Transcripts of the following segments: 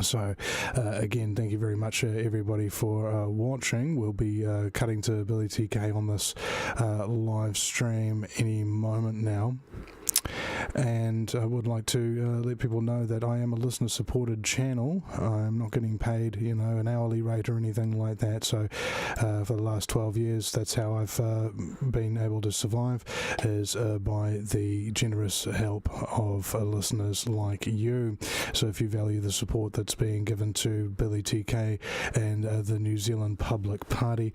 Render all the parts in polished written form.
So again, thank you very much everybody for watching. We'll be cutting to Billy TK on this live stream any moment now. And I would like to let people know that I am a listener-supported channel. I'm not getting paid, you know, an hourly rate or anything like that. So for the last 12 years, that's how I've been able to survive, is by the generous help of listeners like you. So if you value the support that's being given to Billy TK and the New Zealand Public Party,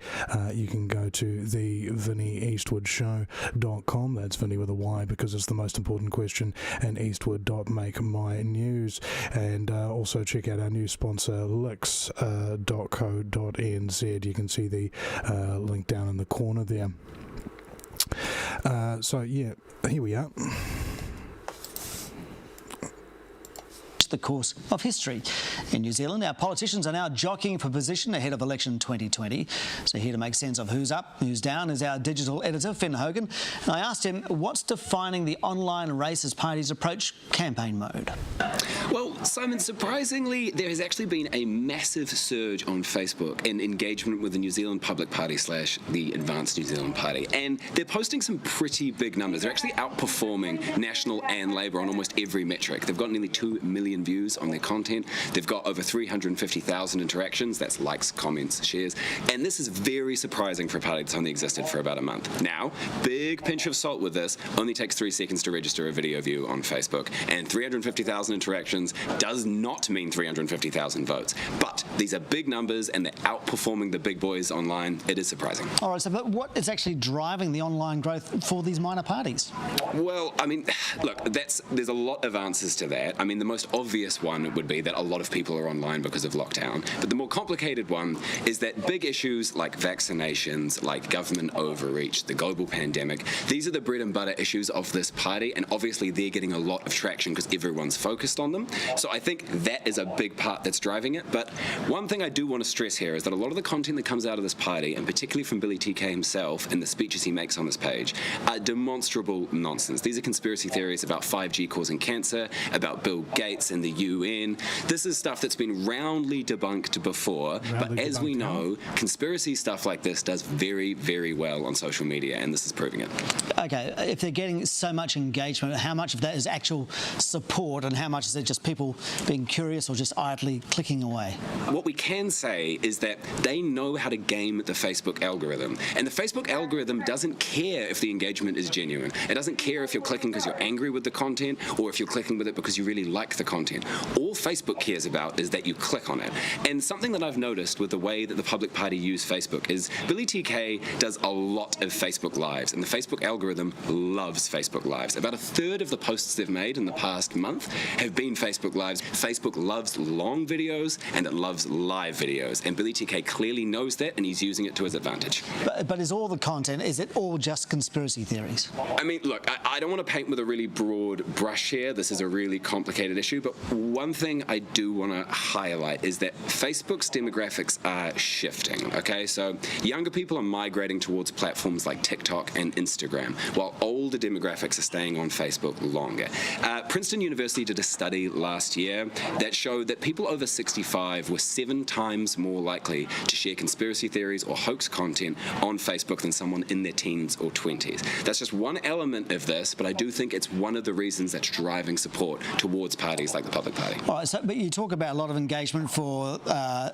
you can go to the VinnyEastwoodShow.com. That's Vinny with a Y because it's the most important question, and eastwood.makemynews. And also check out our new sponsor, licks.co.nz. You can see the link down in the corner there. So yeah, here we are. The course of history. In New Zealand, our politicians are now jockeying for position ahead of election 2020. So here to make sense of who's up, who's down is our digital editor, Finn Hogan. And I asked him what's defining the online race as parties approach campaign mode. Well, Simon, surprisingly, there has actually been a massive surge on Facebook in engagement with the New Zealand Public Party / the Advanced New Zealand Party. And they're posting some pretty big numbers. They're actually outperforming National and Labour on almost every metric. They've got nearly 2 million views on their content. They've got over 350,000 interactions. That's likes, comments, shares. And this is very surprising for a party that's only existed for about a month. Now, big pinch of salt with this, only takes 3 seconds to register a video view on Facebook. And 350,000 interactions does not mean 350,000 votes. But these are big numbers and they're outperforming the big boys online. It is surprising. All right, so but what is actually driving the online growth for these minor parties? Well, I mean, look, there's a lot of answers to that. I mean, the most obvious one would be that a lot of people are online because of lockdown. But the more complicated one is that big issues like vaccinations, like government overreach, the global pandemic, these are the bread and butter issues of this party, and obviously they're getting a lot of traction because everyone's focused on them. So I think that is a big part that's driving it. But one thing I do want to stress here is that a lot of the content that comes out of this party, and particularly from Billy TK himself and the speeches he makes on this page, are demonstrable nonsense. These are conspiracy theories about 5G causing cancer, about Bill Gates and the UN. This is stuff that's been roundly debunked before, but as we know, conspiracy stuff like this does very, very well on social media, and this is proving it. Okay, if they're getting so much engagement, how much of that is actual support and how much is it just people being curious or just idly clicking away? What we can say is that they know how to game the Facebook algorithm, and the Facebook algorithm doesn't care if the engagement is genuine. It doesn't care if you're clicking because you're angry with the content or if you're clicking with it because you really like the content. All Facebook cares about is that you click on it. And something that I've noticed with the way that the Public Party use Facebook is Billy TK does a lot of Facebook Lives, and the Facebook algorithm loves Facebook Lives. About a third of the posts they've made in the past month have been Facebook Lives. Facebook loves long videos and it loves live videos, and Billy TK clearly knows that, and he's using it to his advantage. But is all the content, is it all just conspiracy theories? I mean, look, I don't want to paint with a really broad brush here. This is a really complicated issue, but one thing I do want to highlight is that Facebook's demographics are shifting, okay? So younger people are migrating towards platforms like TikTok and Instagram, while older demographics are staying on Facebook longer. Princeton University did a study last year that showed that people over 65 were 7 times more likely to share conspiracy theories or hoax content on Facebook than someone in their teens or 20s. That's just one element of this, but I do think it's one of the reasons that's driving support towards parties like the Public Party. All right, so, but you talk about a lot of engagement for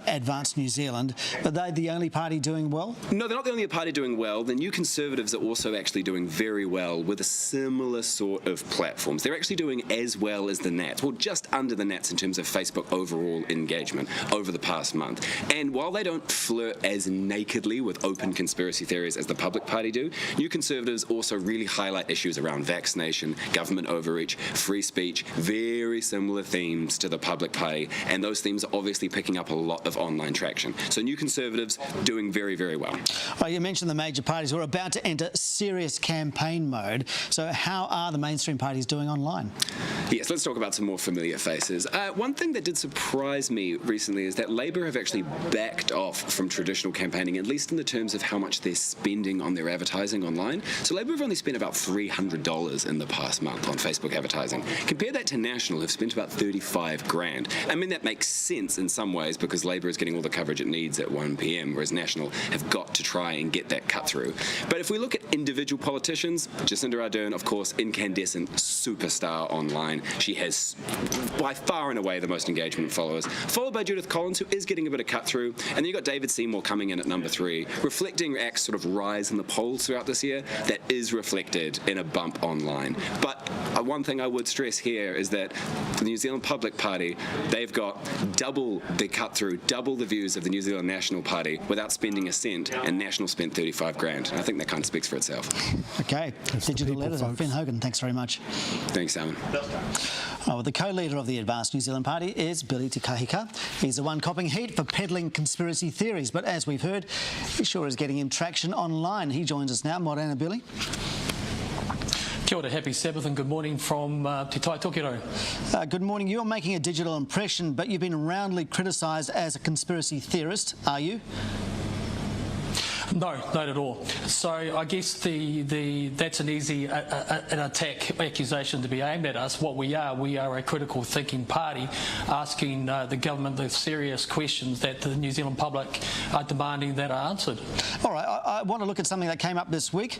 Advanced New Zealand, but they're the only party doing well? No, they're not the only party doing well. The New Conservatives are also actually doing very well with a similar sort of platforms. They're actually doing as well as the Nats, well, just under the Nats in terms of Facebook overall engagement over the past month. And while they don't flirt as nakedly with open conspiracy theories as the Public Party do, New Conservatives also really highlight issues around vaccination, government overreach, free speech, very similar themes to the Public Party, and those themes are obviously picking up a lot of online traction. So New Conservatives doing very, very well. Well, you mentioned the major parties. We're about to enter serious campaign mode. So how are the mainstream parties doing online? Yes, let's talk about some more familiar faces. One thing that did surprise me recently is that Labour have actually backed off from traditional campaigning, at least in the terms of how much they're spending on their advertising online. So Labour have only spent about $300 in the past month on Facebook advertising. Compare that to National, who've spent about 35 grand. I mean, that makes sense in some ways because Labour is getting all the coverage it needs at 1 p.m, whereas National have got to try and get that cut through. But if we look at individual politicians, Jacinda Ardern, of course, incandescent superstar online. She has by far and away the most engagement followers, followed by Judith Collins, who is getting a bit of cut through, and then you've got David Seymour coming in at number 3, reflecting ACT's sort of rise in the polls throughout this year. That is reflected in a bump online. But one thing I would stress here is that the New Zealand Public Party, they've got double the cut through, double the views of the New Zealand National Party without spending a cent, and National spent 35 grand. I think that kind of speaks for itself. Okay, digital editor Finn Hogan, thanks very much. Thanks, Alan. Well, the co-leader of the Advanced New Zealand Party is Billy Te Kahika. He's the one copping heat for peddling conspiracy theories, but as we've heard, he sure is getting him traction online. He joins us now. Morena, Billy. Kia ora, happy Sabbath and good morning from Te Tai Tokiro. Good morning. You're making a digital impression, but you've been roundly criticised as a conspiracy theorist, are you? No, not at all. So I guess that's an easy an attack accusation to be aimed at us. What we are a critical thinking party asking the government the serious questions that the New Zealand public are demanding that are answered. All right, I want to look at something that came up this week,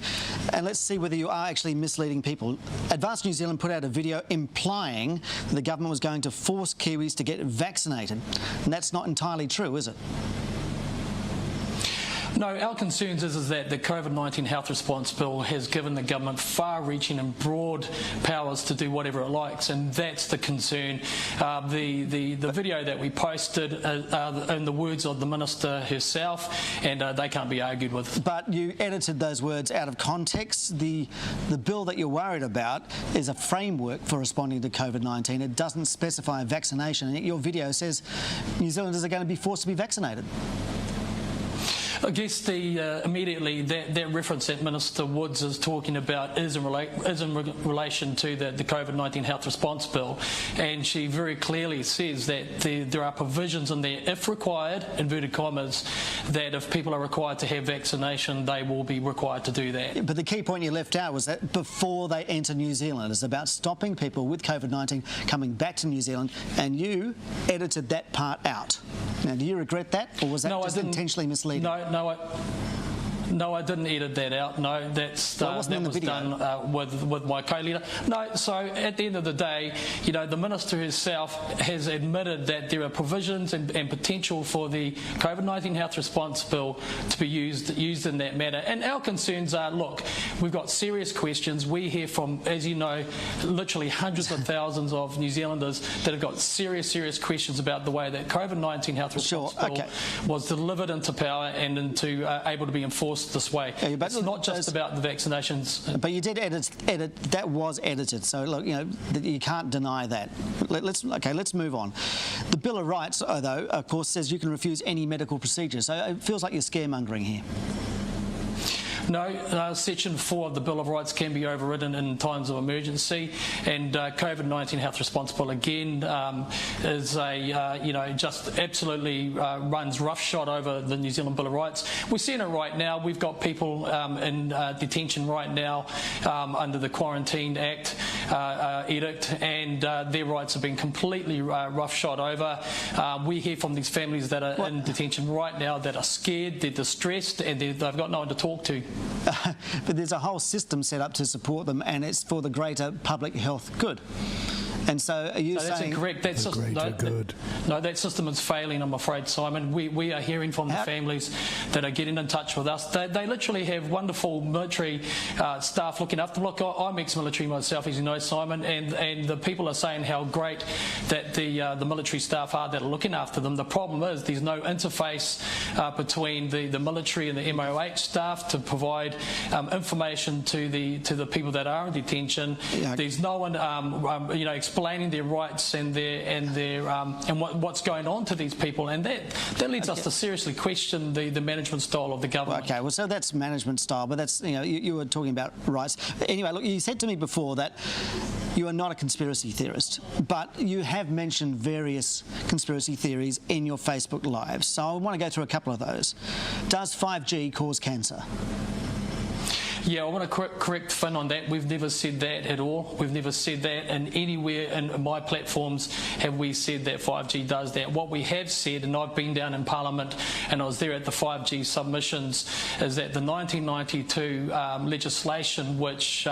and let's see whether you are actually misleading people. Advanced New Zealand put out a video implying the government was going to force Kiwis to get vaccinated, and that's not entirely true, is it? No, our concerns is that the COVID-19 health response bill has given the government far-reaching and broad powers to do whatever it likes, and that's the concern. The video that we posted in the words of the minister herself, and they can't be argued with. But you edited those words out of context. The bill that you're worried about is a framework for responding to COVID-19. It doesn't specify vaccination. Your video says New Zealanders are going to be forced to be vaccinated. I guess immediately that reference that Minister Woods is talking about is in relation to the COVID-19 health response bill, and she very clearly says that there are provisions in there, if required, inverted commas, that if people are required to have vaccination, they will be required to do that. But the key point you left out was that before they enter New Zealand, it's about stopping people with COVID-19 coming back to New Zealand, and you edited that part out. Now, do you regret that, or was that just intentionally misleading? No, I didn't edit that out. No, that was done with my co-leader. No, so at the end of the day, you know, the minister herself has admitted that there are provisions and potential for the COVID-19 health response bill to be used in that manner. And our concerns are, look, we've got serious questions. We hear from, as you know, literally hundreds of thousands of New Zealanders that have got serious questions about the way that COVID-19 health response bill was delivered into power and into able to be enforced this way. But it's not just about the vaccinations. But you did edit. That was edited. So look, you know, you can't deny that. Let's move on. The Bill of Rights, though, of course, says you can refuse any medical procedure. So it feels like you're scaremongering here. No, Section 4 of the Bill of Rights can be overridden in times of emergency, and COVID-19 health response bill again is just absolutely runs roughshod over the New Zealand Bill of Rights. We're seeing it right now. We've got people in detention right now under the Quarantine Act edict, and their rights have been completely roughshod over. We hear from these families that are in detention right now that are scared, they're distressed, and they've got no one to talk to. But there's a whole system set up to support them, and it's for the greater public health good. And so are you saying... That's incorrect. That system is failing, I'm afraid, Simon. We are hearing from the families that are getting in touch with us. They literally have wonderful military staff looking after them. Look, I'm ex-military myself, as you know, Simon, and the people are saying how great that the military staff are that are looking after them. The problem is there's no interface between the military and the MOH staff to provide information to the people that are in detention. There's no one, explaining their rights and what's going on to these people, and that leads us to seriously question the management style of the government. Okay, well, so that's management style, but that's, you were talking about rights. Anyway, look, you said to me before that you are not a conspiracy theorist, but you have mentioned various conspiracy theories in your Facebook Live. So I want to go through a couple of those. Does 5G cause cancer? Yeah, I want to correct Finn on that. We've never said that at all. We've never said that, and anywhere in my platforms have we said that 5G does that. What we have said, and I've been down in Parliament and I was there at the 5G submissions, is that the 1992 legislation, which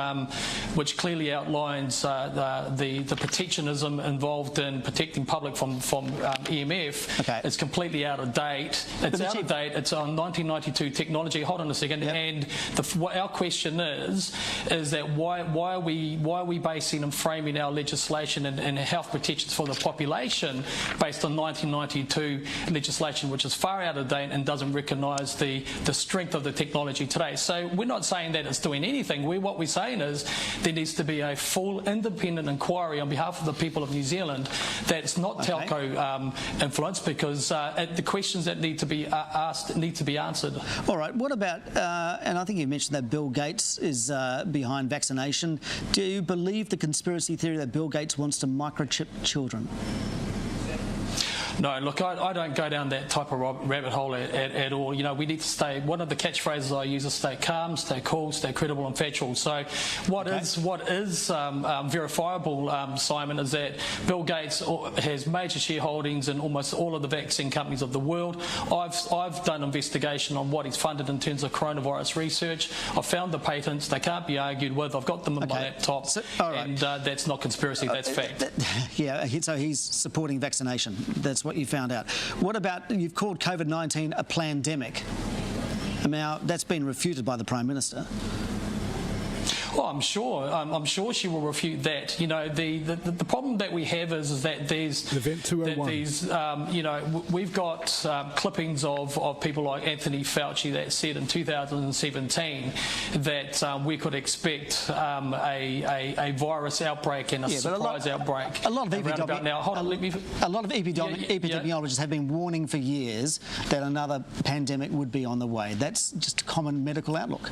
clearly outlines the protectionism involved in protecting public from EMF, is completely out of date. It's out of date. It's on 1992 technology. Hold on a second. Yep. And our question is that why are we basing and framing our legislation and health protections for the population based on 1992 legislation, which is far out of date and doesn't recognise the strength of the technology today. So we're not saying that it's doing anything. What we're saying is there needs to be a full independent inquiry on behalf of the people of New Zealand that's not telco influenced, because the questions that need to be asked need to be answered. All right, what about, and I think you mentioned that Bill Gates is behind vaccination. Do you believe the conspiracy theory that Bill Gates wants to microchip children? No, look, I don't go down that type of rabbit hole at all. We need to stay. One of the catchphrases I use is stay calm, stay cool, stay credible and factual. So what is verifiable, Simon, is that Bill Gates has major shareholdings in almost all of the vaccine companies of the world. I've done investigation on what he's funded in terms of coronavirus research. I've found the patents. They can't be argued with. I've got them in my laptop. So, and that's not conspiracy, that's fact. Yeah, so he's supporting vaccination. That's what you found out. What about, you've called COVID-19 a plandemic. Now, that's been refuted by the Prime Minister. Well, I'm sure she will refute that. The problem that we have is that there's Event 201. we've got clippings of people like Anthony Fauci that said in 2017 that we could expect a virus outbreak and a surprise outbreak. A lot of epidemiologists have been warning for years that another pandemic would be on the way. That's just a common medical outlook.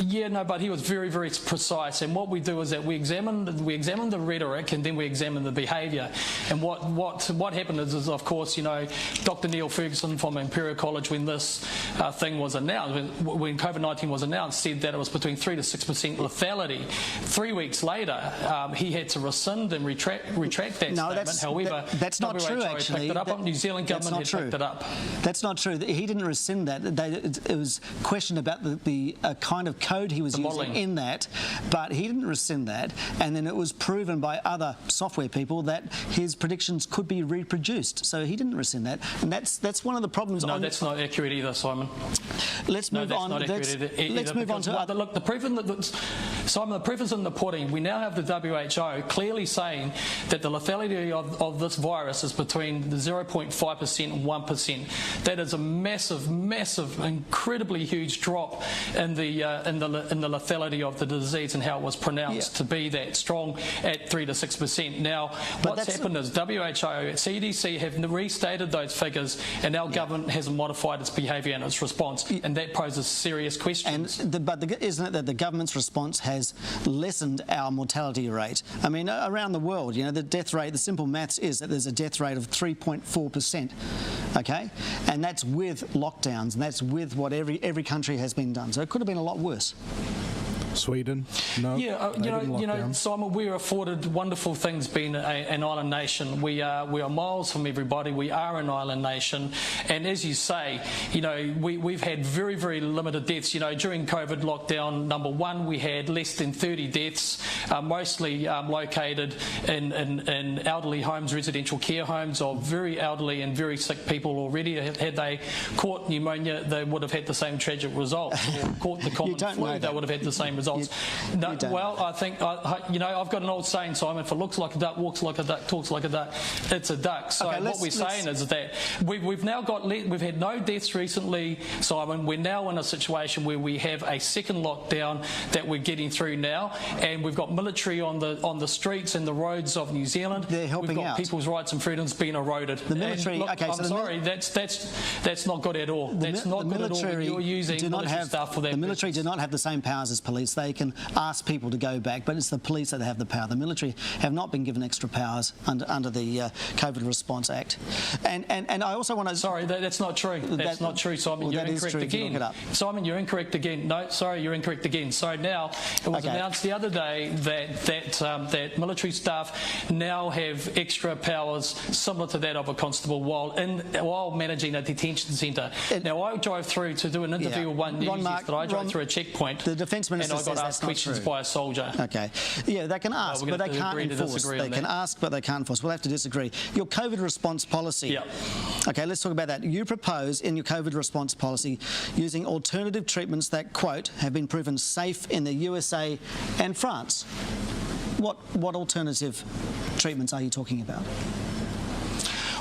Yeah, no, but he was very, very precise. And what we do is that we examine the rhetoric and then we examine the behaviour. And what happened is of course, Dr. Neil Ferguson from Imperial College, when this thing was announced, when COVID-19 was announced, said that it was between 3 to 6% lethality. 3 weeks later, he had to rescind and retract that statement. However, that's not true. Actually, picked it up. New Zealand government had picked it up. That's not true. He didn't rescind that. It was questioned about the kind of code he was using in that, but he didn't rescind that, and then it was proven by other software people that his predictions could be reproduced, so he didn't rescind that, and that's one of the problems. No, that's not accurate either, Simon. Let's move on. Let's move on to look, the proof Simon, the proof is in the pudding. We now have the WHO clearly saying that the lethality of this virus is between 0.5% and 1%. That is a massive, massive, incredibly huge drop in the lethality of the disease and how it was pronounced to be that strong at 3 to 6%. Now, what's happened is WHO, CDC have restated those figures, and our government hasn't modified its behaviour and its response, and that poses serious questions. Isn't it that the government's response has lessened our mortality rate? I mean, around the world, the death rate, the simple maths is that there's a death rate of 3.4%, okay? And that's with lockdowns, and that's with what every country has been done. So it could have been a lot worse. Sweden, no. Yeah, Simon, we're afforded wonderful things being an island nation. We are miles from everybody. We are an island nation, and as you say, we've had very, very limited deaths. During COVID lockdown number 1, we had less than 30 deaths, mostly located in elderly homes, residential care homes of very elderly and very sick people already. Had they caught pneumonia, they would have had the same tragic result. Or caught the common flu, they would have had the same result. results. No, well, I think, you know, I've got an old saying, Simon, if it looks like a duck, walks like a duck, talks like a duck, it's a duck. So what we're saying is that we've now got, we've had no deaths recently, Simon. We're now in a situation where we have a second lockdown that we're getting through now, and we've got military on the streets and the roads of New Zealand. They're helping out. We've got people's rights and freedoms being eroded. The military, look, okay, I'm sorry, that's not good at all. That's not good at all when you're using military stuff for that. The military do not have the same powers as police. They can ask people to go back, but it's the police that have the power. The military have not been given extra powers under the COVID Response Act. And I also want to... Sorry, that's not true. That's not true, Simon. Well, you're incorrect again. Simon, you're incorrect again. No, sorry, you're incorrect again. So now, it was announced the other day that military staff now have extra powers similar to that of a constable while managing a detention centre. Now, I drove through to do an interview with One News yesterday. I drove through a checkpoint. The Defence Minister and I got asked questions by a soldier. Okay. Yeah, they can ask, but they can't enforce. They can ask, but they can't enforce. We'll have to disagree. Your COVID response policy. Yeah. Okay, let's talk about that. You propose in your COVID response policy using alternative treatments that, quote, have been proven safe in the USA and France. What alternative treatments are you talking about?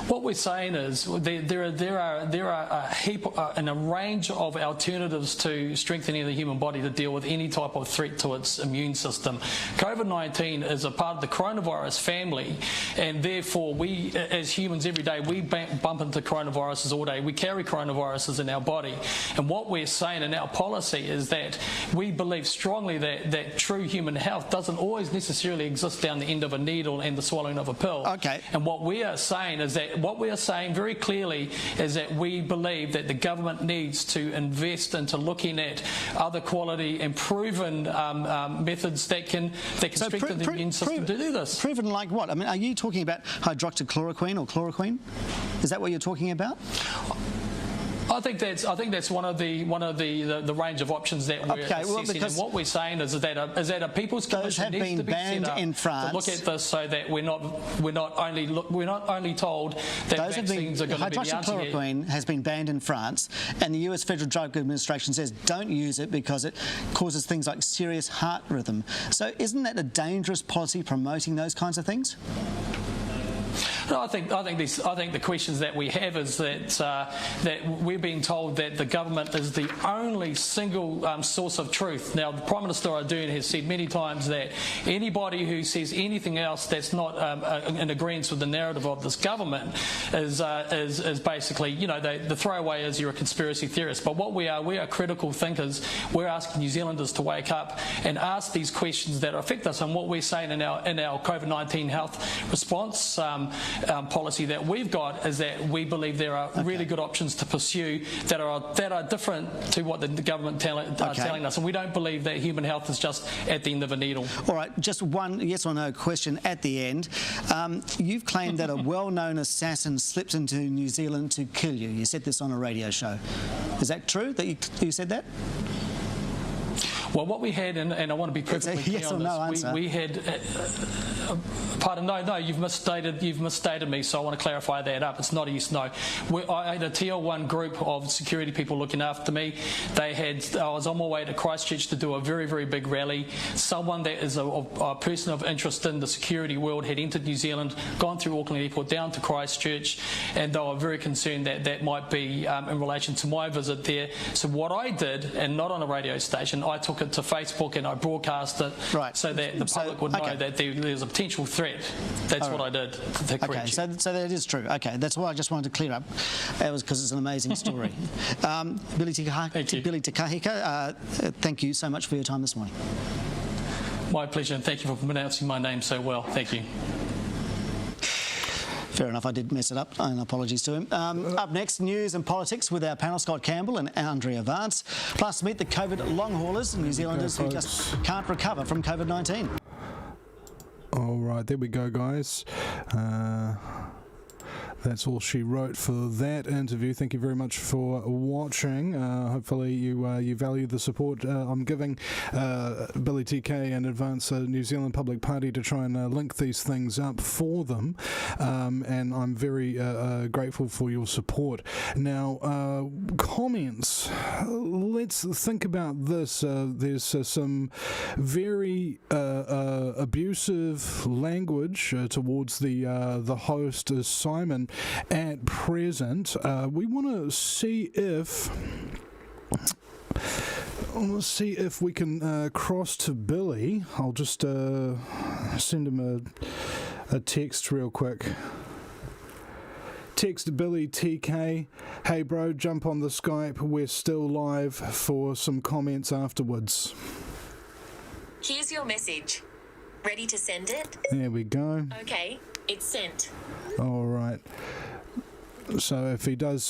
What we're saying is there are a heap and a range of alternatives to strengthening the human body to deal with any type of threat to its immune system. COVID-19 is a part of the coronavirus family, and therefore we, as humans every day, we bump into coronaviruses all day. We carry coronaviruses in our body, and what we're saying in our policy is that we believe strongly that true human health doesn't always necessarily exist down the end of a needle and the swallowing of a pill. Okay. And what we are saying is that what we are saying very clearly is that we believe that the government needs to invest into looking at other quality and proven methods that can strengthen the immune system to do this. Proven like what? I mean, are you talking about hydroxychloroquine or chloroquine? Is that what you're talking about? I think that's one of the range of options that we're assessing. And what we're saying is that a People's Commission needs to be set up in France. to look at this so that we're not only told that vaccines are going to be the answer. Hydroxychloroquine has been banned in France, and the US Federal Drug Administration says don't use it because it causes things like serious heart rhythm. So isn't that a dangerous policy promoting those kinds of things? No, I think the questions that we have is that we're being told that the government is the only single source of truth. Now, the Prime Minister Ardern has said many times that anybody who says anything else that's not in agreement with the narrative of this government is basically, you know, the throwaway is you're a conspiracy theorist. But what we are critical thinkers. We're asking New Zealanders to wake up and ask these questions that affect us. And what we're saying in our COVID-19 health response policy that we've got is that we believe there are really good options to pursue that are different to what the government are telling us, and we don't believe that human health is just at the end of a needle. All right, just one yes or no question at the end. You've claimed that a well-known assassin slipped into New Zealand to kill you. You said this on a radio show. Is that true that you said that? Well, what we had, and I want to be perfectly clear on this, we had... pardon, no, you've misstated me, so I want to clarify that up. It's not a yes, no. I had a Tier 1 group of security people looking after me. I was on my way to Christchurch to do a very, very big rally. Someone that is a person of interest in the security world had entered New Zealand, gone through Auckland Airport down to Christchurch, and they were very concerned that might be in relation to my visit there. So what I did, and not on a radio station, I took it to Facebook and I broadcast it so that the public would know that there's a potential threat. That's what I did. Okay, so that is true. Okay, that's what I just wanted to clear up. That was because it's an amazing story. Billy Te Kahika, thank you so much for your time this morning. My pleasure, and thank you for pronouncing my name so well. Thank you. Fair enough, I did mess it up, and apologies to him. Up next, news and politics with our panel, Scott Campbell and Andrea Vance. Plus, meet the COVID long haulers, New Zealanders who just can't recover from COVID-19. All right, there we go, guys. That's all she wrote for that interview. Thank you very much for watching. Hopefully you value the support I'm giving Billy TK and Advance New Zealand Public Party to try and link these things up for them. And I'm very grateful for your support. Now, comments. Let's think about this. There's some very abusive language towards the host, Simon, at present. We want to see if we can cross to Billy. I'll just send him a text real quick. Text Billy TK, hey bro, jump on the Skype, we're still live, for some comments afterwards. Here's your message. Ready to send it? There we go. Okay, it's sent. All right. So if he does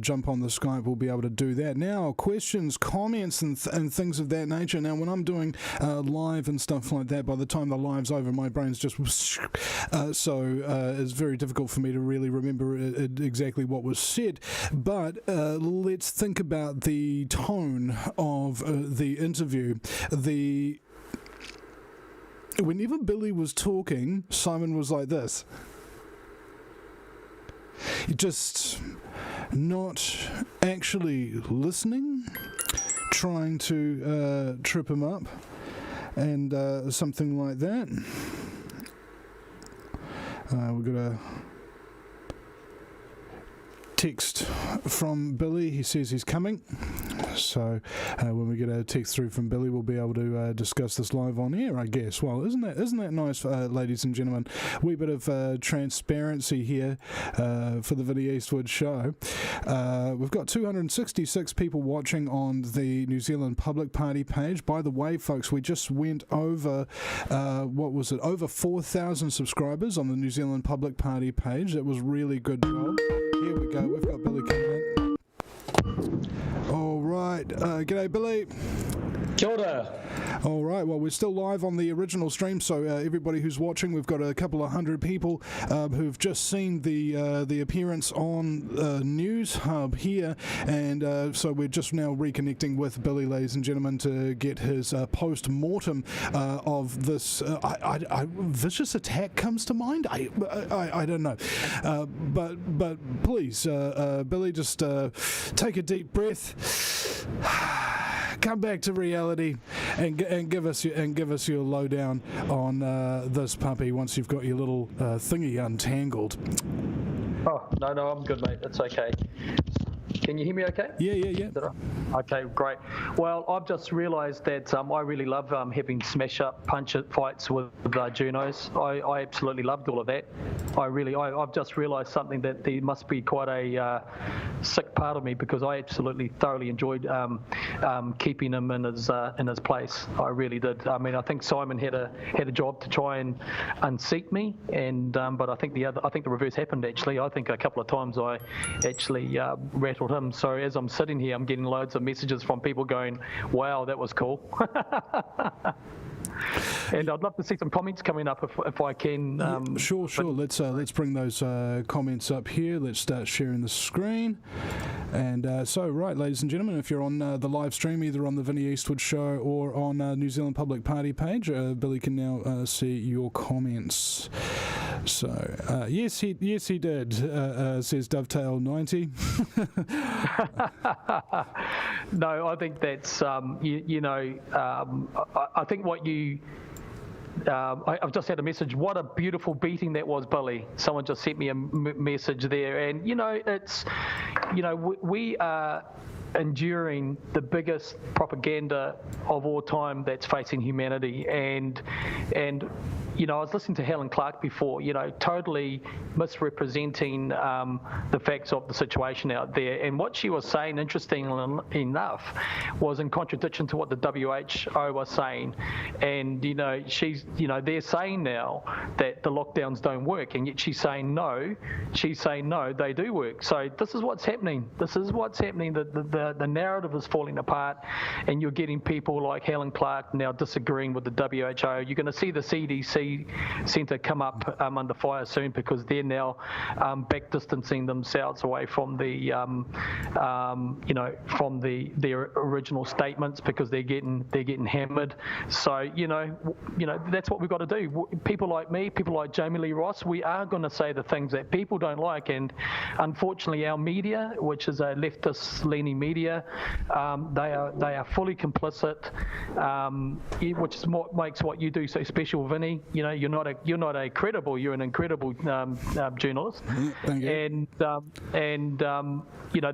jump on the Skype, we'll be able to do that. Now, questions, comments, and things of that nature. Now, when I'm doing live and stuff like that, by the time the live's over, my brain's just... so it's very difficult for me to really remember exactly what was said. But let's think about the tone of the interview. Whenever Billy was talking, Simon was like this. Just not actually listening, trying to trip him up, and something like that. We've got a text from Billy. He says he's coming. So when we get a text through from Billy, we'll be able to discuss this live on air, I guess. Well, isn't that nice, ladies and gentlemen? Wee bit of transparency here for the Vinny Eastwood Show. We've got 266 people watching on the New Zealand Public Party page. By the way, folks, we just went over, over 4,000 subscribers on the New Zealand Public Party page. That was really good job. Here we go. We've got Billy coming in. All right. G'day, Billy. Kia ora. All right, well, we're still live on the original stream, so everybody who's watching, we've got a couple of hundred people who've just seen the appearance on Newshub here, and so we're just now reconnecting with Billy, ladies and gentlemen, to get his post-mortem of this. Vicious attack comes to mind? I don't know. But please, Billy, just take a deep breath. Come back to reality and give us your lowdown on this puppy once you've got your little thingy untangled. Oh, no, I'm good, mate. It's okay. Can you hear me okay? Yeah. Okay, great. Well, I've just realised that I really love having smash-up, punch-it fights with Junos. I absolutely loved all of that. I've just realised something, that there must be quite a sick part of me, because I absolutely thoroughly enjoyed keeping him in his place. I really did. I mean, I think Simon had a job to try and unseat me, and but I think the reverse happened actually. I think a couple of times I actually rattled him. So as I'm sitting here, I'm getting loads of messages from people going, "Wow, that was cool." And I'd love to see some comments coming up if I can. Sure. Let's bring those comments up here. Let's start sharing the screen. And so, right, ladies and gentlemen, if you're on the live stream, either on the Vinny Eastwood Show or on New Zealand Public Party page, Billy can now see your comments. So, yes, he did, says Dovetail 90. No, I think that's, I think what you... I've just had a message. What a beautiful beating that was, Billy. Someone just sent me a message there. And, we are enduring the biggest propaganda of all time that's facing humanity. And I was listening to Helen Clark before, totally misrepresenting the facts of the situation out there. And what she was saying, interestingly enough, was in contradiction to what the WHO was saying. And, they're saying now that the lockdowns don't work, and yet she's saying no, they do work. So this is what's happening. The narrative is falling apart, and you're getting people like Helen Clark now disagreeing with the WHO. You're going to see the CDC Centre come up under fire soon because they're now back distancing themselves away from the their original statements because they're getting hammered. So that's what we've got to do. People like me, people like Jamie Lee Ross, we are going to say the things that people don't like, and unfortunately our media, which is a leftist-leaning media, they are fully complicit, which is what makes what you do so special, Vinny. You're not a credible, you're an incredible journalist. Thank you. And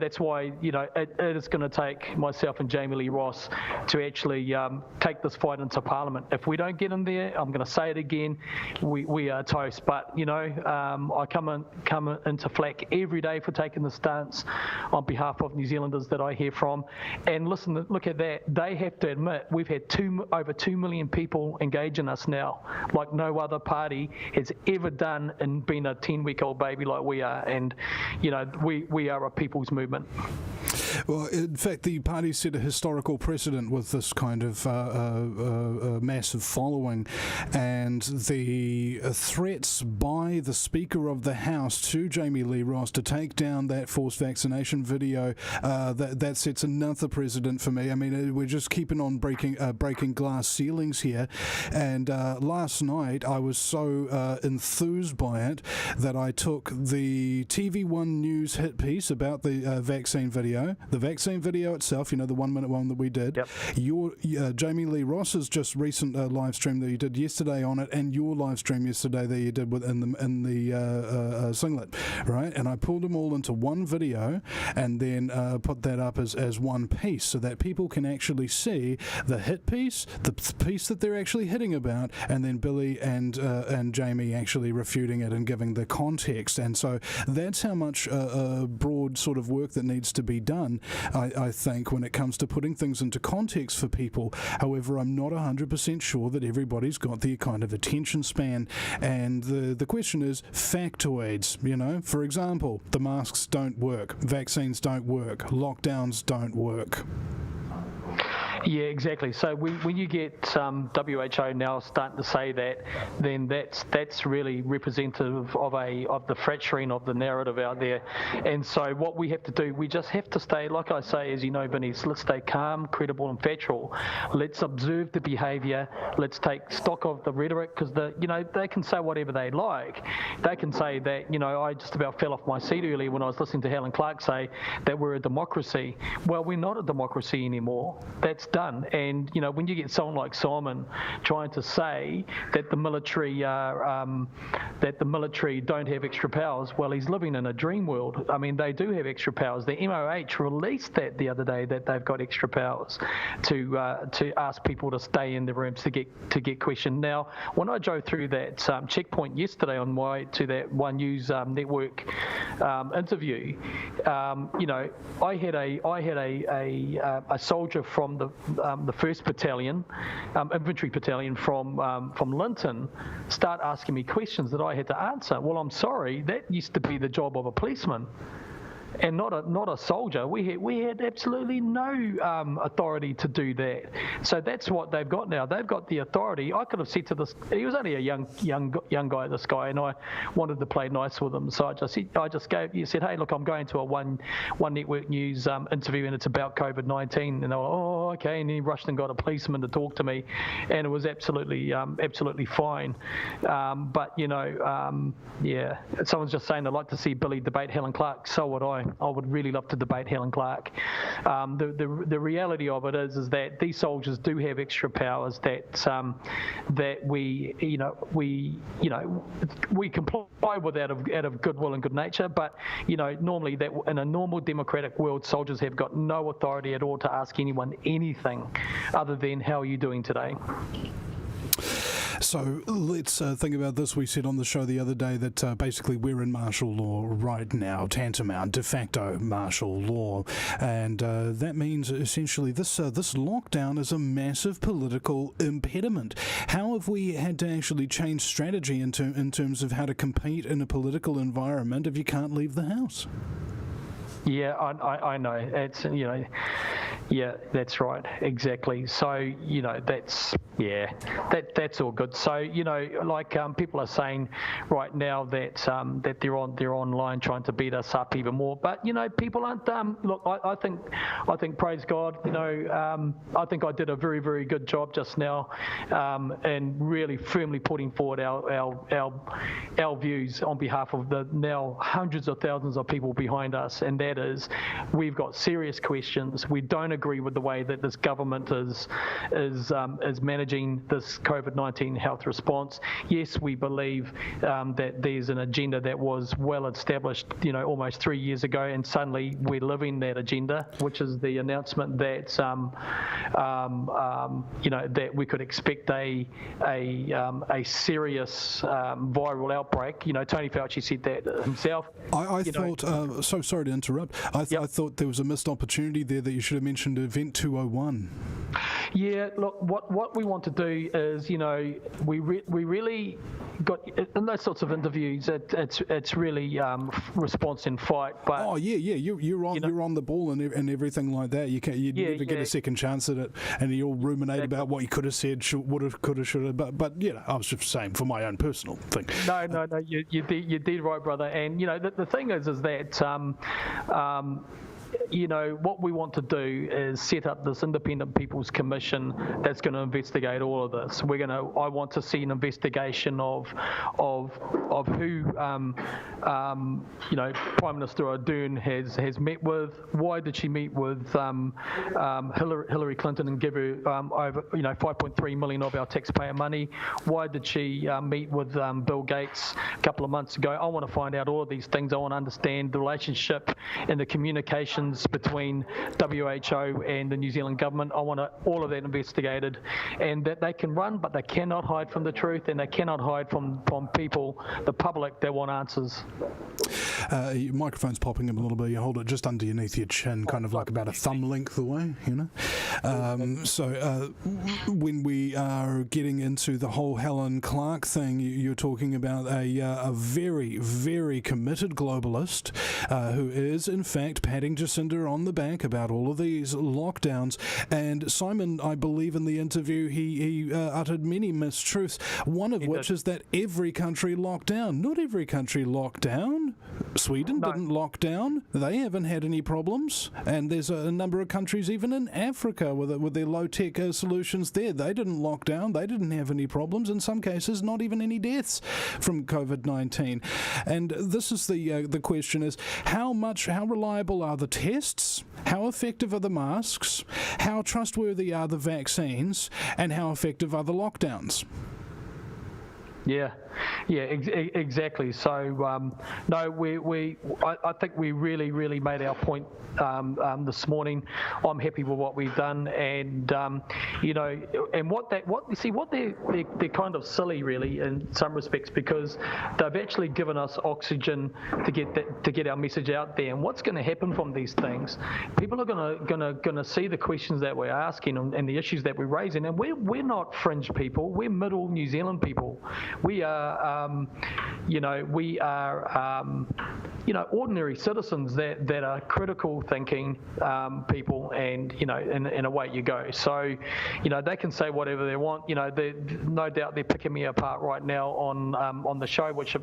that's why it is going to take myself and Jamie Lee Ross to actually take this fight into Parliament. If we don't get in there, I'm going to say it again, we are toast. But I come into flack every day for taking the stance on behalf of New Zealanders that I hear from. And listen, look at that. They have to admit we've had over 2 million people engage in us now, like no other party has ever done and been a 10-week-old baby like we are. And we are a people's movement. Well, in fact, the party set a historical precedent with this kind of massive following, and the threats by the Speaker of the House to Jamie Lee Ross to take down that forced vaccination video, that sets another precedent for me. I mean, we're just keeping on breaking glass ceilings here, and last night I was so enthused by it that I took the TV1 News hit piece about the vaccine video, the vaccine video itself, the 1 minute one that we did, yep. Your Jamie Lee Ross's just recent live stream that you did yesterday on it, and your live stream yesterday that you did in the singlet, right? And I pulled them all into one video and then put that up as one piece so that people can actually see the hit piece, the piece that they're actually hitting about, and then Billy and Jamie actually refuting it and giving the context. And so that's how much broad sort of work that needs to be done, I think, when it comes to putting things into context for people. However, I'm not 100% sure that everybody's got the kind of attention span, and the question is factoids. For example, the masks don't work, vaccines don't work, lockdowns don't work. Yeah, exactly. So when you get WHO now starting to say that, then that's really representative of the fracturing of the narrative out there. And so what we have to do, we just have to stay, like I say, as you know, Vinny, let's stay calm, credible, and factual. Let's observe the behaviour. Let's take stock of the rhetoric, because they can say whatever they like. They can say that I just about fell off my seat earlier when I was listening to Helen Clark say that we're a democracy. Well, we're not a democracy anymore. That's done. And when you get someone like Simon trying to say that the military don't have extra powers, well, he's living in a dream world. I mean, they do have extra powers. The MOH released that the other day, that they've got extra powers to ask people to stay in the rooms to get questioned. Now, when I drove through that checkpoint yesterday on my way to that One News network interview, I had a soldier from the 1st Battalion, Infantry Battalion from Linton, start asking me questions that I had to answer. Well, I'm sorry, that used to be the job of a policeman, and not a soldier. We had absolutely no authority to do that. So that's what they've got now. They've got the authority. I could have said to this, he was only a young guy, this guy, and I wanted to play nice with him. So I just said, hey, look, I'm going to a One Network News interview, and it's about COVID-19. And they were, oh, okay. And he rushed and got a policeman to talk to me, and it was absolutely fine. But yeah, someone's just saying they'd like to see Billy debate Helen Clark. So would I. I would really love to debate Helen Clark. The reality of it is that these soldiers do have extra powers that we comply with out of goodwill and good nature. But normally that in a normal democratic world, soldiers have got no authority at all to ask anyone anything other than how are you doing today. So let's think about this. We said on the show the other day that basically we're in martial law right now, tantamount, de facto martial law, and that means essentially this lockdown is a massive political impediment. How have we had to actually change strategy in terms of how to compete in a political environment if you can't leave the house? Yeah, I know. It's yeah, that's right, exactly. So that's Yeah, that's all good. So like people are saying right now that that they're online trying to beat us up even more. But people aren't. Look, I think praise God. I think I did a very, very good job just now, and really firmly putting forward our views on behalf of the now hundreds of thousands of people behind us. And that is, we've got serious questions. We don't agree with the way that this government is managing this COVID-19 health response. Yes, we believe that there's an agenda that was well established, almost 3 years ago, and suddenly we're living that agenda, which is the announcement that that we could expect a serious viral outbreak. Tony Fauci said that himself. I thought. So sorry to interrupt. I thought there was a missed opportunity there that you should have mentioned Event 201. Yeah, look, what we want to do is, we really got in those sorts of interviews. It's really response and fight. But you're on the ball and everything like that. You never get a second chance at it, and you all ruminate about what you could have said, would have, could have, should have. But I was just saying for my own personal thing. No, you did right, brother. And the thing is that. What we want to do is set up this independent People's Commission that's going to investigate all of this. I want to see an investigation of who, Prime Minister Ardern has met with. Why did she meet with Hillary Clinton and give her over 5.3 million of our taxpayer money? Why did she meet with Bill Gates a couple of months ago? I want to find out all of these things. I want to understand the relationship and the communications between WHO and the New Zealand government. I want all of that investigated, and that they can run, but they cannot hide from the truth, and they cannot hide from people, the public, that want answers. Your microphone's popping up a little bit. You hold it just underneath your chin, kind of like about a thumb length away, So when we are getting into the whole Helen Clark thing, you're talking about a very, very committed globalist who is, in fact, patting Jacinda on the back about all of these lockdowns. And Simon, I believe in the interview, he uttered many mistruths, one of which is that every country locked down. Not every country locked down. Sweden didn't lock down. They haven't had any problems. And there's a number of countries, even in Africa, with their low-tech solutions there. They didn't lock down. They didn't have any problems. In some cases, not even any deaths from COVID-19. And this is the question is, how reliable are the tests? How effective are the masks? How trustworthy are the vaccines? And how effective are the lockdowns? Yeah, exactly. So, I think we really made our point this morning. I'm happy with what we've done, and and they're kind of silly, really, in some respects, because they've actually given us oxygen to get our message out there. And what's going to happen from these things? People are going to see the questions that we're asking and the issues that we're raising, and we're not fringe people. We're middle New Zealand people. We are, ordinary citizens that are critical thinking people, and and away you go. So, they can say whatever they want. No doubt they're picking me apart right now on the show, which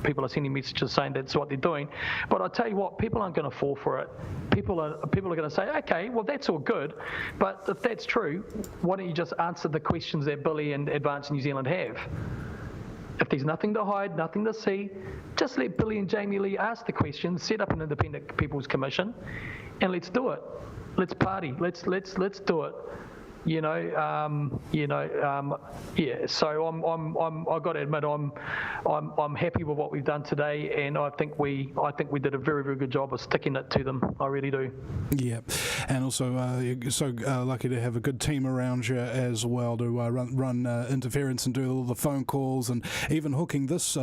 people are sending messages saying that's what they're doing. But I tell you what, people aren't going to fall for it. People are going to say, okay, well, that's all good, but if that's true, why don't you just answer the questions that Billy and Advance New Zealand have? If there's nothing to hide, nothing to see, just let Billy and Jamie Lee ask the questions, set up an independent People's Commission, and let's do it. Let's party. Let's do it. So I got to admit, I'm happy with what we've done today, and I think we did a very, very good job of sticking it to them. I really do. Yeah, and also you're so lucky to have a good team around you as well to run interference and do all the phone calls, and even hooking this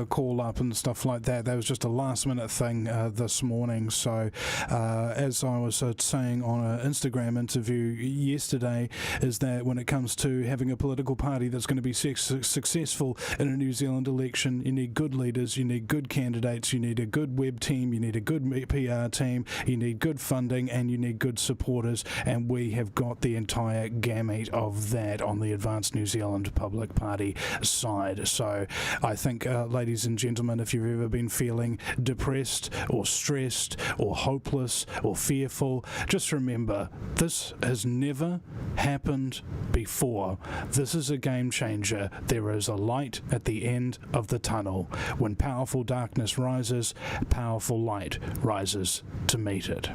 call up and stuff like that. That was just a last-minute thing this morning. So as I was saying on an Instagram interview yesterday, is that when it comes to having a political party that's going to be successful in a New Zealand election, you need good leaders, you need good candidates, you need a good web team, you need a good PR team, you need good funding, and you need good supporters, and we have got the entire gamut of that on the Advanced New Zealand Public Party side. So I think, ladies and gentlemen, if you've ever been feeling depressed or stressed or hopeless or fearful, just remember, this has never happened before. This is a game changer. There is a light at the end of the tunnel. When powerful darkness rises, powerful light rises to meet it.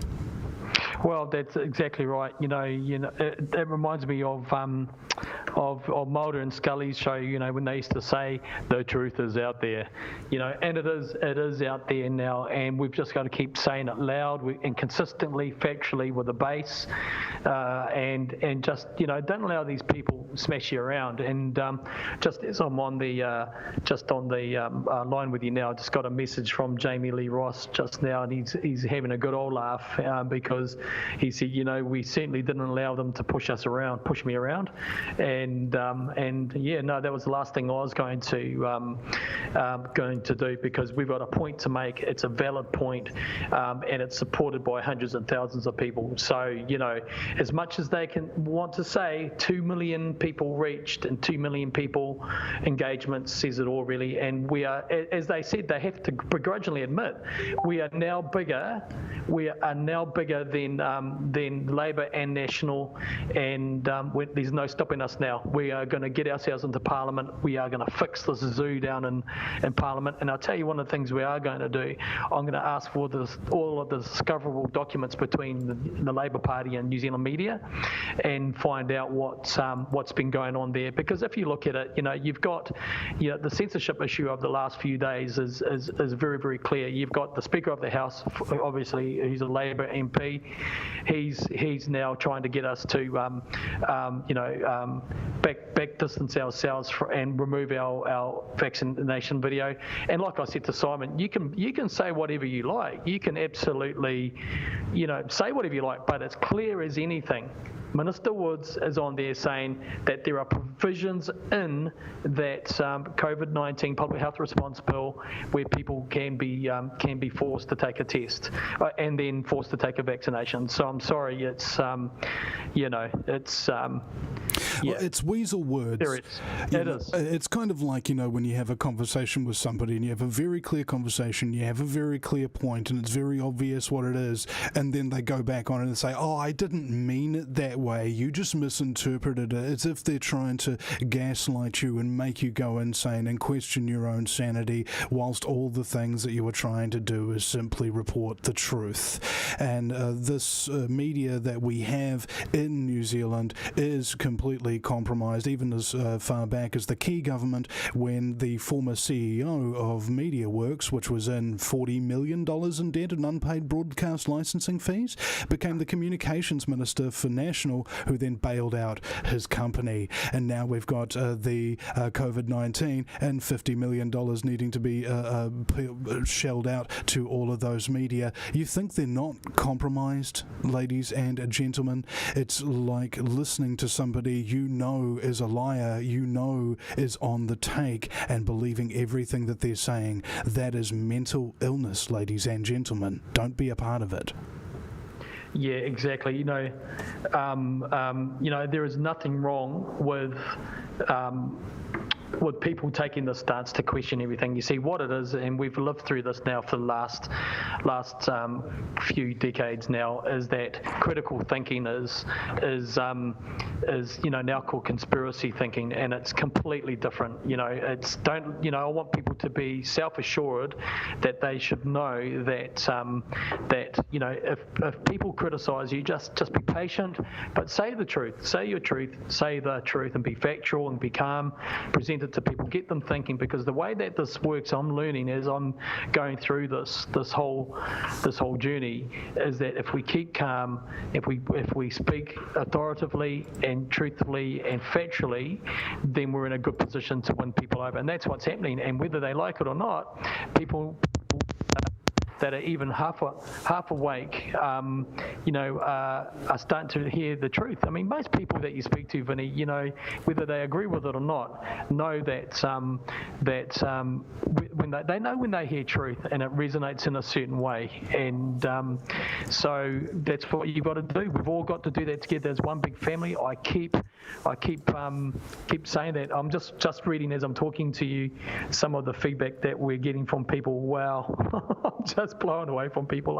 Well, that's exactly right. It reminds me of Mulder and Scully's show. When they used to say the truth is out there. And it is out there now, and we've just got to keep saying it loud and consistently, factually, with a base, and just don't allow these people smash you around. And just as I'm on the line with you now, I just got a message from Jamie Lee Ross just now, and he's having a good old laugh because he said, we certainly didn't allow them to push me around, and that was the last thing I was going to do, because we've got a point to make. It's a valid point, and it's supported by hundreds and thousands of people. So as much as they can want to say 2 million people reached and 2 million people engagement says it all, really. And we are, as they said, they have to begrudgingly admit, we are now bigger than Labour and National, and there's no stopping us now. We are going to get ourselves into Parliament. We are going to fix this zoo down in Parliament. And I'll tell you one of the things we are going to do. I'm going to ask for all of the discoverable documents between the Labour Party and New Zealand media, and find out what's been going on there. Because if you look at it, you've got the censorship issue of the last few days is very, very clear. You've got the Speaker of the House, obviously, who's a Labour MP. He's now trying to get us to back distance ourselves and remove our vaccination video. And like I said to Simon, you can say whatever you like. You can absolutely say whatever you like, but it's clear as anything. Minister Woods is on there saying that there are provisions in that COVID-19 public health response bill where people can be forced to take a test and then forced to take a vaccination. So I'm sorry, it's it's weasel words. It is. It's kind of like when you have a conversation with somebody and you have a very clear conversation, you have a very clear point, and it's very obvious what it is, and then they go back on it and say, "Oh, I didn't mean it that way. You just misinterpreted it," as if they're trying to gaslight you and make you go insane and question your own sanity, whilst all the things that you were trying to do is simply report the truth. And this media that we have in New Zealand is completely compromised, even as far back as the Key government, when the former CEO of MediaWorks, which was in $40 million in debt and unpaid broadcast licensing fees, became the communications minister for National, who then bailed out his company. And now we've got the COVID-19 and $50 million needing to be shelled out to all of those media. You think they're not compromised, ladies and gentlemen? It's like listening to somebody is a liar, is on the take, and believing everything that they're saying. That is mental illness, ladies and gentlemen. Don't be a part of it. Yeah, exactly. There is nothing wrong with people taking the stance to question everything. You see what it is, and we've lived through this now for the last few decades now, is that critical thinking is now called conspiracy thinking, and it's completely different. I want people to be self-assured that they should know that if people criticize you, just be patient, but say the truth, say the truth, and be factual and be calm, present it to people, get them thinking, because the way that this works, I'm learning as I'm going through this whole journey, is that if we keep calm, if we speak authoritatively and truthfully and factually, then we're in a good position to win people over, and that's what's happening. And whether they like it or not, people that are even half awake, are starting to hear the truth. I mean, most people that you speak to, Vinny, whether they agree with it or not, know that when they know when they hear truth and it resonates in a certain way, and so that's what you've got to do. We've all got to do that together as one big family. I keep saying that. I'm just reading as I'm talking to you some of the feedback that we're getting from people. Wow, I'm just blown away from people.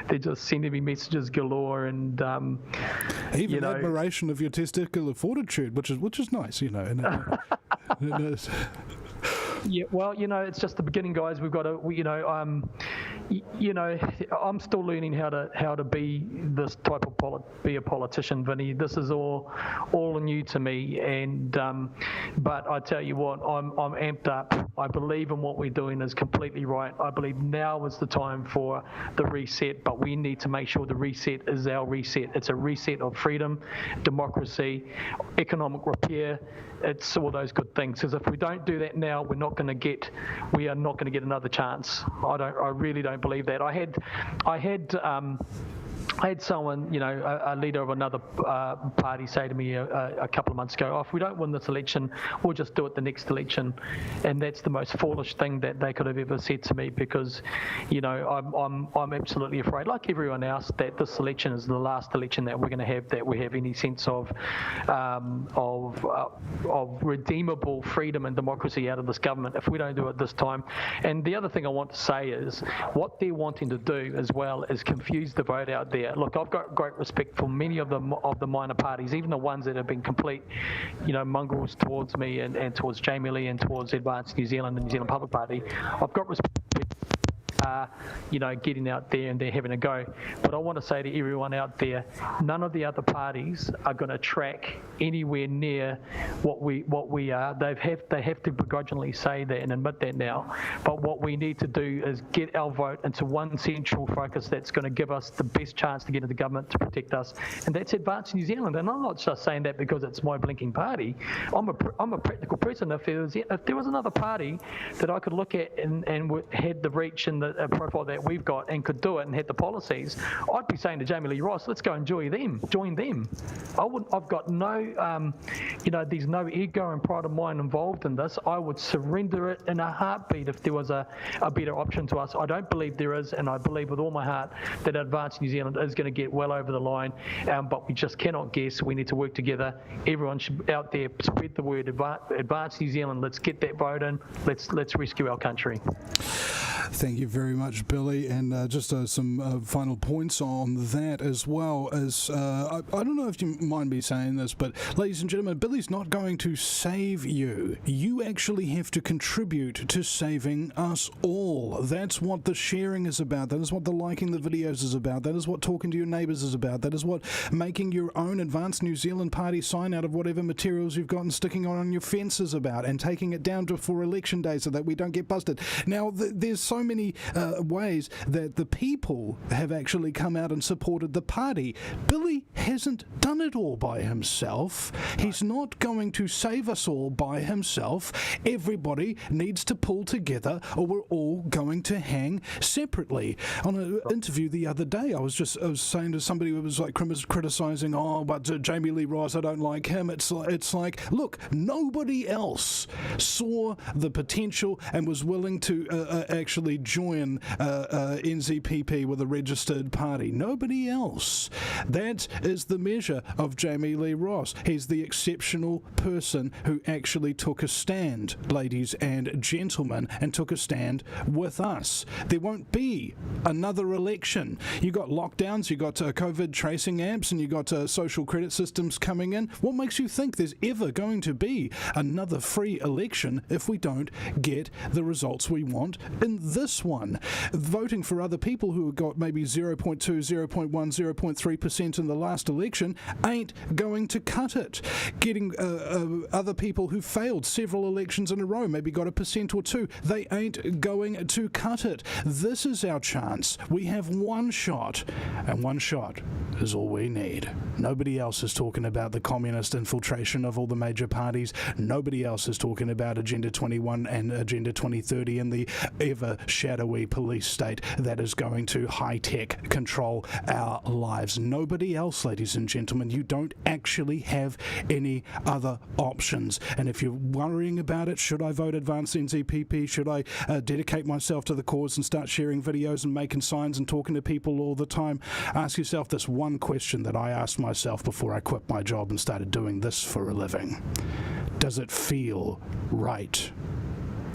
They're just sending me messages galore, and even admiration of your testicular fortitude, which is nice, Yeah, well, it's just the beginning, guys. We've got to, I'm still learning how to be this type of be a politician, Vinny. This is all new to me, and but I tell you what, I'm amped up. I believe in what we're doing is completely right. I believe now is the time for the reset, but we need to make sure the reset is our reset. It's a reset of freedom, democracy, economic repair. It's all those good things. Because if we don't do that now, we are not going to get another chance. I really don't believe that. I had someone, a leader of another party say to me a couple of months ago, if we don't win this election, we'll just do it the next election. And that's the most foolish thing that they could have ever said to me, because, I'm absolutely afraid, like everyone else, that this election is the last election that we're going to have, that we have any sense of redeemable freedom and democracy out of this government if we don't do it this time. And the other thing I want to say is what they're wanting to do as well is confuse the vote out there. Look, I've got great respect for many of the minor parties, even the ones that have been complete, mongrels towards me and towards Jamie Lee and towards Advance New Zealand and New Zealand Public Party. I've got respect getting out there and they're having a go. But I want to say to everyone out there, none of the other parties are going to track anywhere near what we are. They have to begrudgingly say that and admit that now. But what we need to do is get our vote into one central focus that's going to give us the best chance to get into government to protect us, and that's Advance New Zealand. And I'm not just saying that because it's my blinking party. I'm a practical person. If there was another party that I could look at and had the reach and the profile that we've got and could do it and had the policies, I'd be saying to Jamie Lee Ross, let's go and join them. I've got no, there's no ego and pride of mine involved in this. I would surrender it in a heartbeat if there was a better option to us. I don't believe there is, and I believe with all my heart that Advance New Zealand is going to get well over the line, but we just cannot guess. We need to work together. Everyone should out there spread the word. Advance New Zealand. Let's get that vote in. Let's rescue our country. Thank you very much, Billy. And just some final points on that, as well as I don't know if you mind me saying this, but ladies and gentlemen, Billy's not going to save you. You actually have to contribute to saving us all. That's what the sharing is about. That is what the liking the videos is about. That is what talking to your neighbours is about. That is what making your own Advanced New Zealand Party sign out of whatever materials you've got and sticking on your fence is about, and taking it down for election day so that we don't get busted. Now, there's so many ways that the people have actually come out and supported the party. Billy hasn't done it all by himself. He's not going to save us all by himself. Everybody needs to pull together, or we're all going to hang separately. On an interview the other day, I was saying to somebody who was like criticising, but Jamie Lee Ross, I don't like him. It's like, look, nobody else saw the potential and was willing to actually join NZPP with a registered party. Nobody else. That is the measure of Jamie Lee Ross. He's the exceptional person who actually took a stand, ladies and gentlemen, and took a stand with us. There won't be another election. You got lockdowns, you got COVID tracing apps, and you got social credit systems coming in. What makes you think there's ever going to be another free election if we don't get the results we want in this one? Voting for other people who got maybe 0.2, 0.1, 0.3% in the last election ain't going to cut cut it. Getting other people who failed several elections in a row, maybe got 1% or 2%, they ain't going to cut it. This is our chance. We have one shot, and one shot is all we need. Nobody else is talking about the communist infiltration of all the major parties. Nobody else is talking about Agenda 21 and Agenda 2030 and the ever shadowy police state that is going to high-tech control our lives. Nobody else, ladies and gentlemen. You don't actually have any other options. And if you're worrying about it, should I vote Advance NZPP? Should I dedicate myself to the cause and start sharing videos and making signs and talking to people all the time? Ask yourself this one question that I asked myself before I quit my job and started doing this for a living. Does it feel right?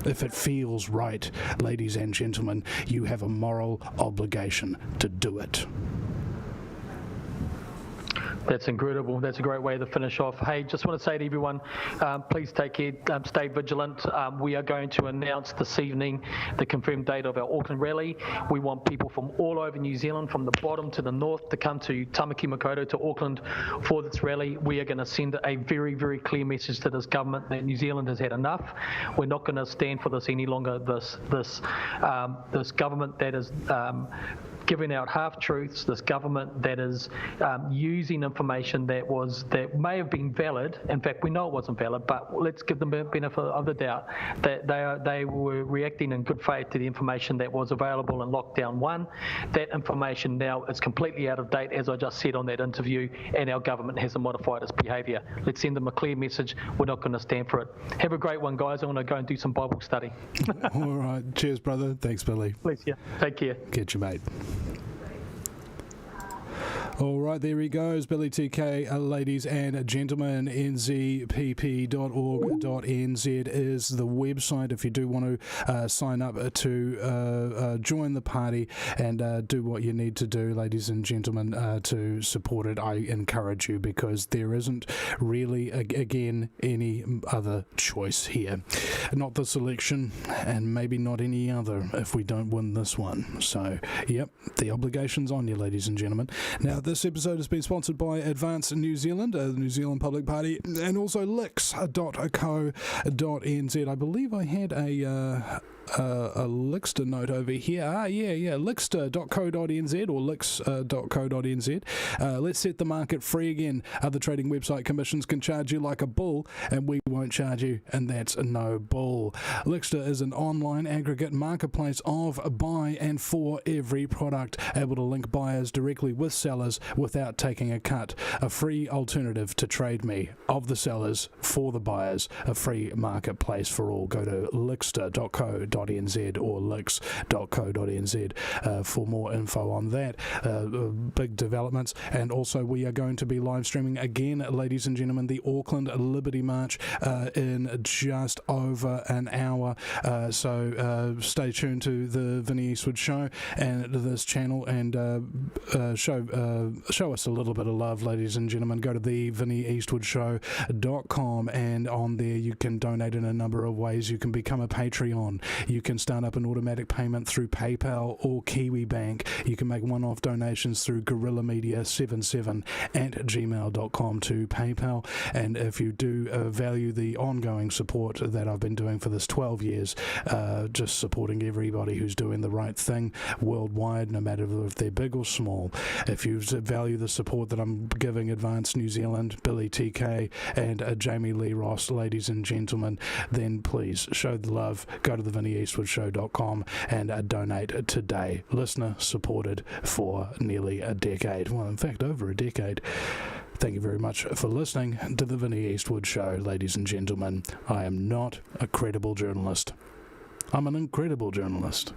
If it feels right, ladies and gentlemen, you have a moral obligation to do it. That's incredible. That's a great way to finish off. Hey, just want to say to everyone, please take care, stay vigilant. We are going to announce this evening the confirmed date of our Auckland rally. We want people from all over New Zealand, from the bottom to the north, to come to Tamaki Makaurau, to Auckland for this rally. We are going to send a very, very clear message to this government that New Zealand has had enough. We're not going to stand for this any longer. This government that is giving out half-truths, this government that is using information that may have been valid. In fact, we know it wasn't valid, but let's give them the benefit of the doubt that they were reacting in good faith to the information that was available in Lockdown 1. That information now is completely out of date, as I just said on that interview, and our government hasn't modified its behaviour. Let's send them a clear message. We're not going to stand for it. Have a great one, guys. I want to go and do some Bible study. All right. Cheers, brother. Thanks, Billy. Bless you. Take care. Get you, mate. All right, there he goes, Billy TK, ladies and gentlemen. NZPP.org.nz is the website if you do want to sign up to join the party and do what you need to do, ladies and gentlemen, to support it. I encourage you, because there isn't really, again, any other choice here. Not this election, and maybe not any other if we don't win this one. So, yep, the obligation's on you, ladies and gentlemen. Now, this episode has been sponsored by Advance New Zealand, the New Zealand Public Party, and also Lix.co.nz. I believe I had a Lixter note over here. Lixter.co.nz or Lix.co.nz. Let's set the market free again. Other trading website commissions can charge you like a bull, and we won't charge you, and that's no bull. Lixter is an online aggregate marketplace of by and for every product, able to link buyers directly with sellers without taking a cut. A free alternative to Trade Me, of the sellers for the buyers. A free marketplace for all. Go to Lixter.co.nz or Lix.co.nz for more info on that. Big developments. And also we are going to be live streaming again, ladies and gentlemen, the Auckland Liberty March in just over an hour. So stay tuned to the Vinny Eastwood Show and this channel, and show us a little bit of love, ladies and gentlemen. Go to the VinnyEastwoodShow.com, and on there you can donate in a number of ways. You can become a Patreon. You can start up an automatic payment through PayPal or KiWiBank. You can make one-off donations through GorillaMedia77@gmail.com to PayPal. And if you do value the ongoing support that I've been doing for this 12 years, just supporting everybody who's doing the right thing worldwide, no matter if they're big or small. If you value the support that I'm giving Advance New Zealand, Billy TK, and Jamie Lee Ross, ladies and gentlemen, then please show the love. Go to the VinnyEastwoodShow.com and donate today. Listener supported for nearly a decade. Well, in fact, over a decade. Thank you very much for listening to the Vinny Eastwood Show, ladies and gentlemen. I am not a credible journalist. I'm an incredible journalist.